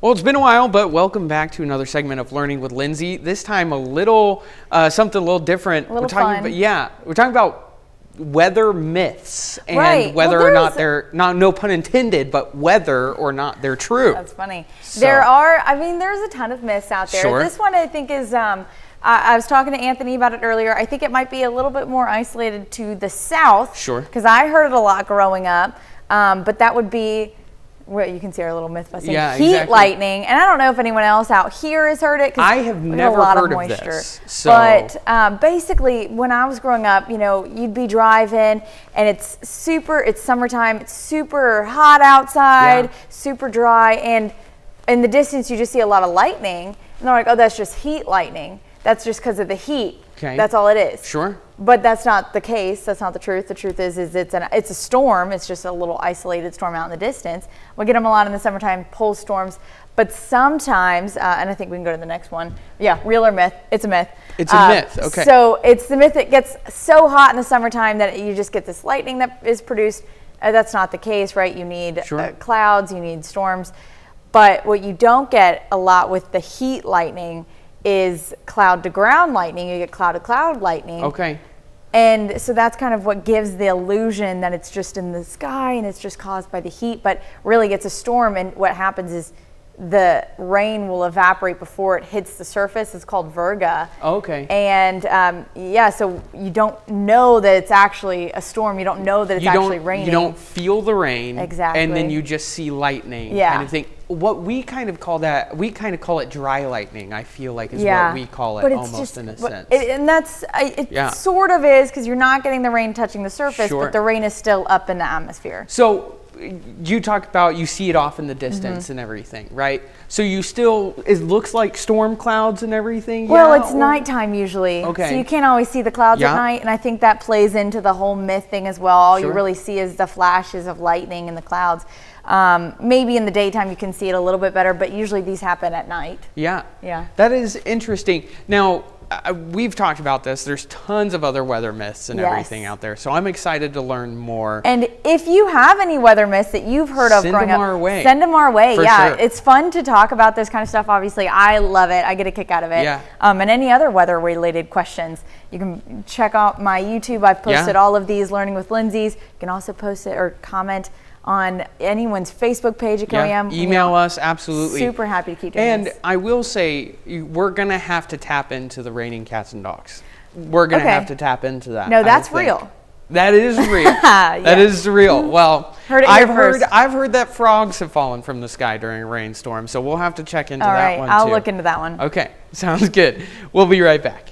Well, it's been a while, but welcome back to another segment of Learning with Lindsey. This time something a little different. We're talking about weather myths and right. whether or not they're, no pun intended, but whether or not they're true. That's funny. So, there's a ton of myths out there. Sure. This one I think is, I was talking to Anthony about it earlier. I think it might be a little bit more isolated to the South. Sure. Because I heard it a lot growing up, but that would be, well, you can see our little myth busting. Yeah, heat exactly. lightning, and I don't know if anyone else out here has heard it. I have never a lot heard of of moisture. this. So. But basically, when I was growing up, you'd be driving, and it's summertime, it's super hot outside, super dry, and in the distance you just see a lot of lightning, and they're like, oh, that's just heat lightning. That's just because of the heat. Okay. That's all it is. Sure. But that's not the case. That's not the truth. The truth is it's a storm. It's just a little isolated storm out in the distance. We get them a lot in the summertime, pole storms. But sometimes, and I think we can go to the next one. Yeah, real or myth? It's a myth. It's a myth. Okay. So it's the myth that gets so hot in the summertime that you just get this lightning that is produced. That's not the case, right? You need clouds. You need storms. But what you don't get a lot with the heat lightning is cloud to ground lightning. You get cloud to cloud lightning. Okay. And so that's kind of what gives the illusion that it's just in the sky and it's just caused by the heat, but really it's a storm, and what happens is the rain will evaporate before it hits the surface. It's called virga. Okay. And so you don't know that it's actually a storm. You don't know that it's actually raining. You don't feel the rain. Exactly. And then you just see lightning. Yeah. Kind of thing. What we kind of call it dry lightning, I feel like is what we call it, almost in a sense. And that's, it sort of is, because you're not getting the rain touching the surface, but the rain is still up in the atmosphere. So you talk about, you see it off in the distance and everything, right? So it looks like storm clouds and everything? Well, it's nighttime usually. Okay. So you can't always see the clouds at night, and I think that plays into the whole myth thing as well. All you really see is the flashes of lightning in the clouds. Maybe in the daytime you can see it a little bit better, but usually these happen at night. Yeah. Yeah. That is interesting. Now, we've talked about this. There's tons of other weather myths and everything out there. So I'm excited to learn more. And if you have any weather myths that you've heard of growing up, send them our way. For sure. It's fun to talk about this kind of stuff. Obviously, I love it. I get a kick out of it. Yeah. And any other weather-related questions, you can check out my YouTube. I've posted all of these Learning with Lindsey's. You can also post it or comment on anyone's Facebook page at KOM. Email us, absolutely. Super happy to keep doing this. And I will say, we're going to have to tap into the raining cats and dogs. We're going to have to tap into that. No, that's real. That is real. That is real. Well, I've heard that frogs have fallen from the sky during a rainstorm, so we'll have to check into that one too. I'll look into that one. Okay, sounds good. We'll be right back.